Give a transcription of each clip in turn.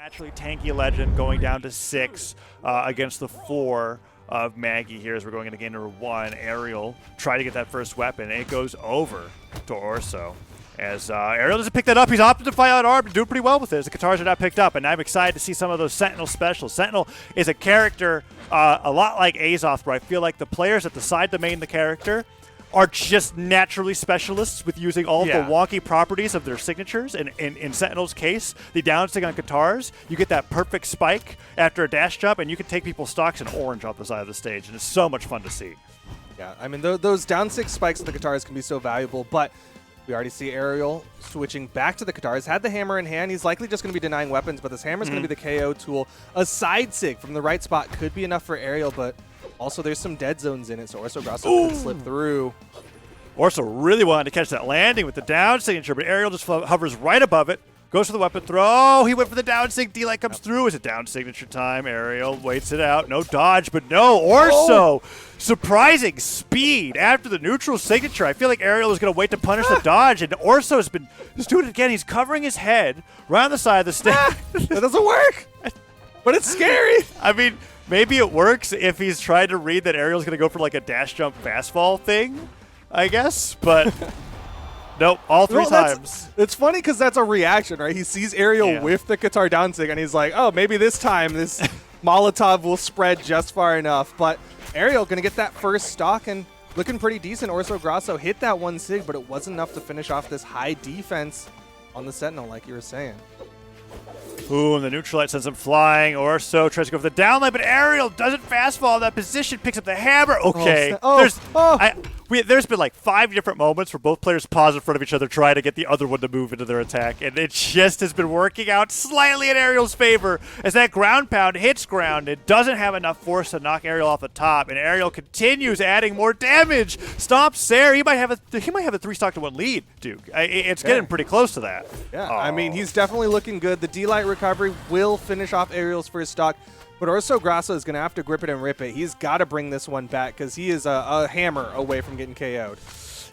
Naturally tanky Legend going down to 6 against the 4 of Maggie here as we're going into game number 1. Ariel try to get that first weapon, and it goes over to Orso. As Ariel doesn't pick that up, he's opted to fight out arm, doing pretty well with it as the guitars are not picked up, and I'm excited to see some of those Sentinel specials. Sentinel is a character a lot like Azoth, where I feel like the players that decide to main the character are just naturally specialists with using all the wonky properties of their signatures. And in Sentinel's case, the downstig on guitars, you get that perfect spike after a dash jump, and you can take people's stocks in orange off the side of the stage, and it's so much fun to see. Yeah, I mean, those downstig spikes of the guitars can be so valuable, but we already see Ariel switching back to the guitars. Had the hammer in hand. He's likely just going to be denying weapons, but this hammer is going to be the KO tool. A side sig from the right spot could be enough for Ariel, but also there's some dead zones in it, so Orsograsso can slip through. Orso really wanted to catch that landing with the down signature, but Ariel just hovers right above it. Goes for the weapon throw. Oh, he went for the down sig. D-Light comes through. Is it down signature time? Ariel waits it out. No dodge, but no. Orso, surprising speed after the neutral signature. I feel like Ariel is going to wait to punish the dodge, and Orso has been just doing it again. He's covering his head right on the side of the stage. That doesn't work, but it's scary. I mean, maybe it works if he's trying to read that Ariel's going to go for like a dash jump fastfall thing, I guess, but nope, all three times. It's funny because that's a reaction, right? He sees Ariel whiff the guitar downsig, and he's like, oh, maybe this time this Molotov will spread just far enough. But Ariel going to get that first stock and looking pretty decent. Orsograsso hit that one sig, but it wasn't enough to finish off this high defense on the Sentinel, like you were saying. Ooh, and the neutral light sends him flying. Orso tries to go for the down line, but Ariel doesn't fast fall in that position, picks up the hammer. Okay. There's been like 5 different moments where both players pause in front of each other trying to get the other one to move into their attack, and it just has been working out slightly in Ariel's favor as that ground pound hits ground. It doesn't have enough force to knock Ariel off the top, and Ariel continues adding more damage. Stomps Sair. He might have a 3-stock to 1 lead, Duke. It's getting pretty close to that. Yeah, I mean, he's definitely looking good. The D-Light recovery will finish off Ariel's first stock. But Orsograsso is going to have to grip it and rip it. He's got to bring this one back because he is a hammer away from getting KO'd.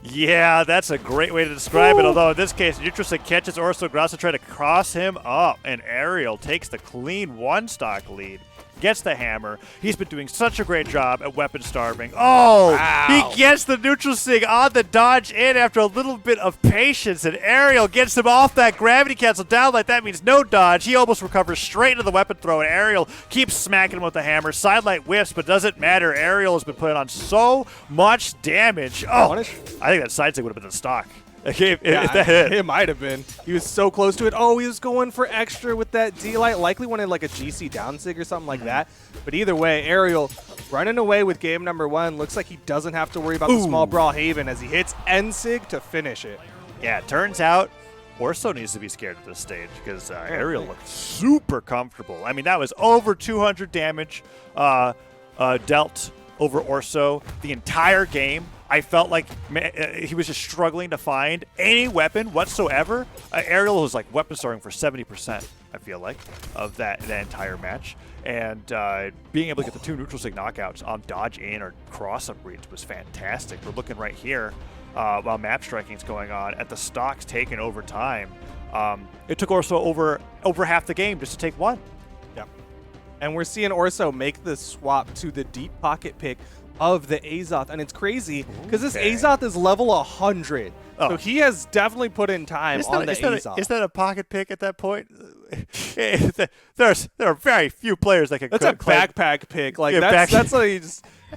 Yeah, that's a great way to describe it. Although in this case, Nutrasig catches Orsograsso trying to cross him up, and Ariel takes the clean 1-stock lead. Gets the hammer. He's been doing such a great job at weapon starving. Oh, wow. He gets the neutral sig on the dodge in after a little bit of patience, and Ariel gets him off that gravity cancel down like that means no dodge. He almost recovers straight into the weapon throw, and Ariel keeps smacking him with the hammer. Sidelight whiffs, but doesn't matter. Ariel has been putting on so much damage. Oh, I think that side sig would have been the stock. If that hit. It might have been. He was so close to it. Oh, he was going for extra with that D-Light. Likely wanted like a GC downsig or something like that. But either way, Ariel running away with game number 1. Looks like he doesn't have to worry about the small Brawlhalla as he hits N-sig to finish it. Yeah, it turns out Orso needs to be scared at this stage because Ariel looked super comfortable. I mean, that was over 200 damage dealt over Orso the entire game. I felt like he was just struggling to find any weapon whatsoever. Ariel was like weapon starting for 70%, I feel like, of that entire match. And being able to get the 2 neutral sig knockouts on dodge in or cross up reads was fantastic. We're looking right here while map striking is going on at the stocks taken over time. It took Orso over half the game just to take 1. Yeah. And we're seeing Orso make the swap to the deep pocket pick of the Azoth, and it's crazy because this Azoth is level 100, so he has definitely put in time on the Azoth. Is that a pocket pick at that point? There are very few players that can. That's a backpack pick. Like that's what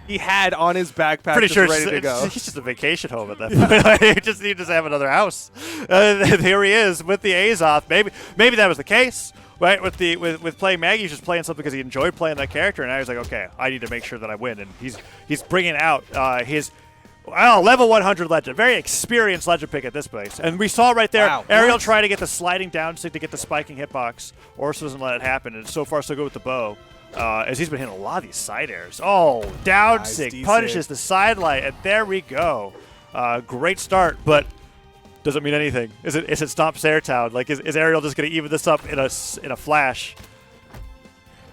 he had on his backpack. Pretty sure ready to go. He's just a vacation home at that point. He just have another house. Here he is with the Azoth. Maybe that was the case. Right, with playing Maggie, he's just playing something because he enjoyed playing that character, and now he's like, okay, I need to make sure that I win, and he's bringing out his level 100 Legend, very experienced Legend pick at this place, and we saw right there Ariel try to get the sliding down stick to get the spiking hitbox. Orso doesn't let it happen, and so far so good with the bow, as he's been hitting a lot of these side airs. Oh, down stick punishes the side light, and there we go. Great start, but doesn't mean anything. Is it Stomp Sair Town? Like, is Ariel just going to even this up in a flash?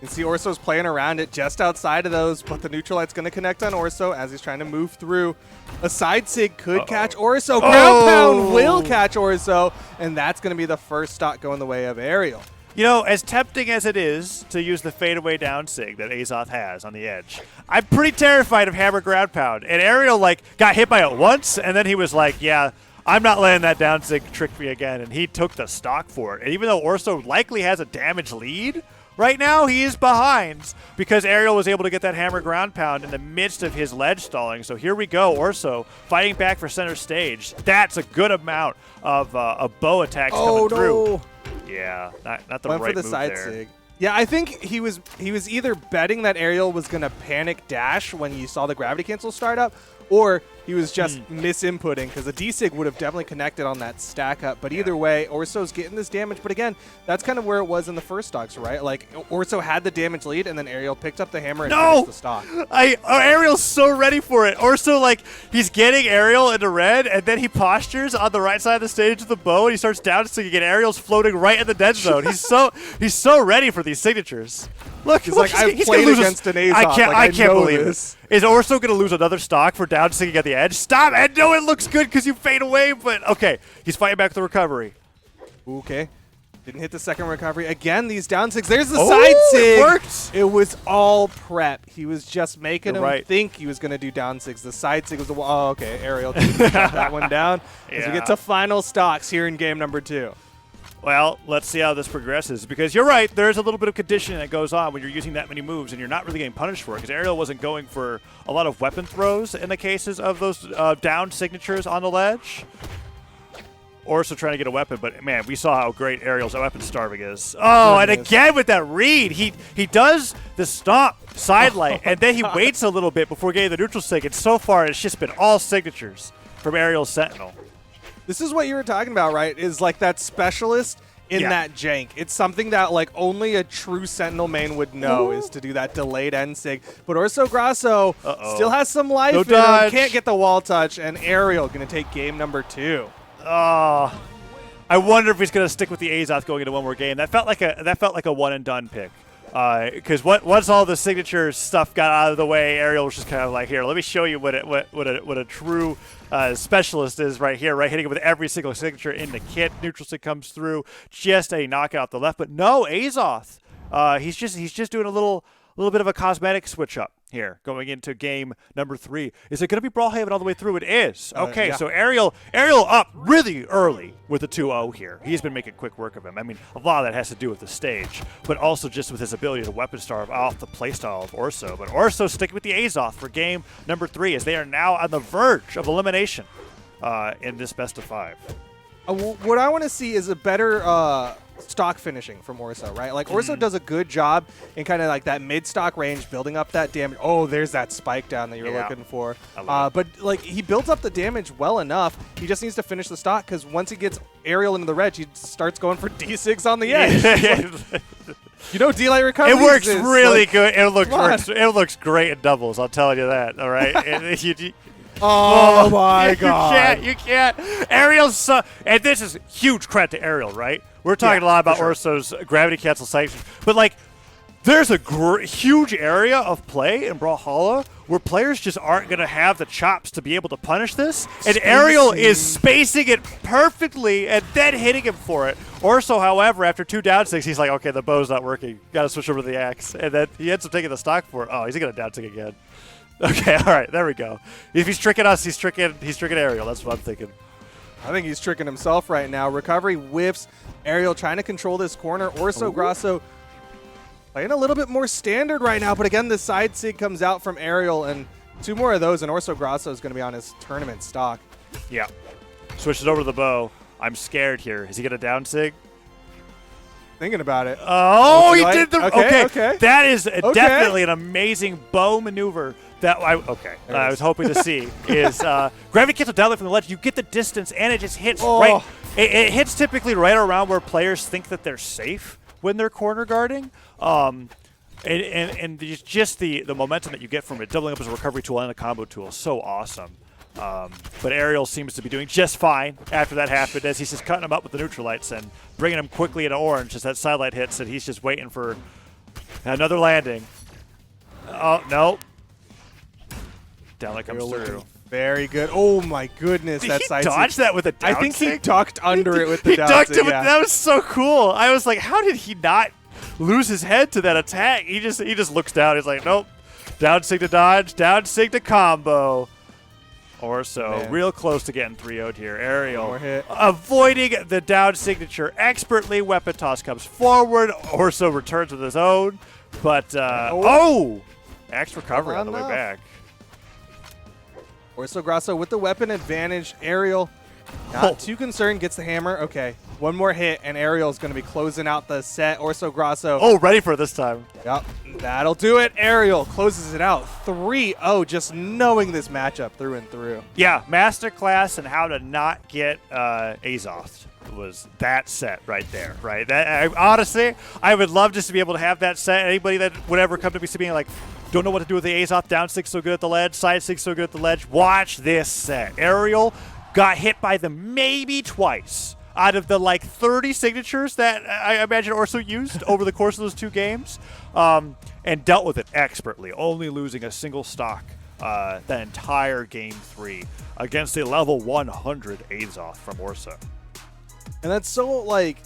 You see Orso's playing around it just outside of those, but the neutral light's going to connect on Orso as he's trying to move through. A side sig could catch Orso. Ground pound will catch Orso, and that's going to be the first stock going the way of Ariel. You know, as tempting as it is to use the fadeaway down sig that Azoth has on the edge, I'm pretty terrified of hammer ground pound. And Aerial, like, got hit by it once, and then he was like, yeah, I'm not letting that down sig trick me again, and he took the stock for it. And even though Orso likely has a damage lead, right now he is behind because Aerial was able to get that hammer ground pound in the midst of his ledge stalling. So here we go, Orso fighting back for center stage. That's a good amount of bow attacks coming through. Yeah, not the Went right for the move side there. sig. Yeah, I think he was either betting that Aerial was going to panic dash when you saw the gravity cancel start up, or he was just misinputting because the D-Sig would have definitely connected on that stack up. But either way, Orso's getting this damage. But again, that's kind of where it was in the first stocks, right? Like, Orso had the damage lead, and then Aerial picked up the hammer and finished the stock. Aerial's so ready for it. Orso, like, he's getting Aerial into red, and then he postures on the right side of the stage with the bow, and he starts down singing, and Aerial's floating right in the dead zone. He's so ready for these signatures. Look, he's like, I've played against an Azoth. I can't believe this. Is Orso going to lose another stock for down singing at the edge? Stop! And no, it looks good because you fade away, but okay. He's fighting back with the recovery. Okay. Didn't hit the second recovery. Again, these down sigs. There's the side sig. It worked. It was all prep. He was just making him think he was going to do down sigs. The side sig was the oh, okay. Aerial shot that one down as we get to final stocks here in game number 2. Well, let's see how this progresses, because you're right, there's a little bit of conditioning that goes on when you're using that many moves, and you're not really getting punished for it, because Aerial wasn't going for a lot of weapon throws in the cases of those down signatures on the ledge. Orso trying to get a weapon, but man, we saw how great Aerial's weapon starving is. Oh, and again with that read, he does the stomp sidelight, and then he waits a little bit before getting the neutral sig, and so far it's just been all signatures from Aerial's Sentinel. This is what you were talking about, right? Is like that specialist in that jank. It's something that like only a true Sentinel main would know is to do that delayed end sig. But Orsograsso still has some life in him. Can't get the wall touch, and Aerial going to take game number 2. I wonder if he's going to stick with the Azoth going into one more game. That felt like a one and done pick. Because once all the signature stuff got out of the way, Aerial was just kind of like, here, let me show you what a true specialist is right here, right? Hitting it with every single signature in the kit. Neutral sig comes through, just a knockout to the left. But no, Azoth, he's just doing a little bit of a cosmetic switch up here going into game number 3. Is it going to be Brawlhalla all the way through? It is. Okay, so Aerial up really early with the 2-0 here. He's been making quick work of him. I mean, a lot of that has to do with the stage, but also just with his ability to weapon starve off the playstyle of Orso. But Orso sticking with the Azoth for game number 3 as they are now on the verge of elimination in this best of 5. What I want to see is a better stock finishing from Orso, right? Like, Orso does a good job in kind of like that mid-stock range, building up that damage. Oh, there's that spike down that you're looking for. But, like, he builds up the damage well enough. He just needs to finish the stock, because once he gets Aerial into the red, he starts going for D6 on the edge. You know, D-Light recovery. It works really good. It looks great in doubles, I'll tell you that, all right? Oh my God. You can't. Aerial's and this is huge credit to Aerial, right? We're talking a lot about Orso's gravity cancel sanctions, but like there's a huge area of play in Brawlhalla where players just aren't going to have the chops to be able to punish this, and Aerial is spacing it perfectly and then hitting him for it. Orso, however, after 2 down sigs, he's like, okay, the bow's not working. Got to switch over to the axe, and then he ends up taking the stock for it. Oh, he's going to down sig again. Okay, all right, there we go. If he's tricking us, he's tricking Aerial. That's what I'm thinking. I think he's tricking himself right now. Recovery whiffs. Aerial trying to control this corner. Orsograsso playing a little bit more standard right now, but again, the side sig comes out from Aerial, and 2 more of those, and Orsograsso is going to be on his tournament stock. Yeah. Switches over to the bow. I'm scared here. Is he going to down sig? Thinking about it. Oh, he did the okay. That is definitely an amazing bow maneuver that I was hoping to see is gravity cancel downlight from the ledge. You get the distance and it just hits right. It hits typically right around where players think that they're safe when they're corner guarding. And just the momentum that you get from it, doubling up as a recovery tool and a combo tool, is so awesome. But Aerial seems to be doing just fine after that happened, as he's just cutting him up with the neutral lights and bringing him quickly into orange as that sidelight hits, and he's just waiting for another landing. Oh, no. Downlight comes through. Very good. Oh my goodness, Did that he side dodge that with a down I think he sig? ducked under it with the He down ducked sig, it with, yeah. that was so cool. I was like, how did he not lose his head to that attack? He just looks down. He's like, nope. Down sig to dodge, down sig to combo. Orso, real close to getting 3-0'd here. Ariel avoiding the down signature expertly. Weapon toss comes forward. Orso returns with his own. But, X recovery on the way back. Orsograsso with the weapon advantage. Ariel, not too concerned, gets the hammer. Okay, one more hit, and Ariel's going to be closing out the set. Orsograsso. Oh, ready for it this time. Yep, that'll do it. Ariel closes it out. 3-0, just knowing this matchup through and through. Yeah, masterclass and how to not get Azoth was that set right there, right? Honestly, I would love just to be able to have that set. Anybody that would ever come to me being like, don't know what to do with the Azoth, down six so good at the ledge, side six so good at the ledge, watch this set. Ariel got hit by them maybe twice out of the like 30 signatures that I imagine Orso used over the course of those 2 games, and dealt with it expertly, only losing a single stock the entire game 3 against a level 100 Azoth from Orso. And that's so, like,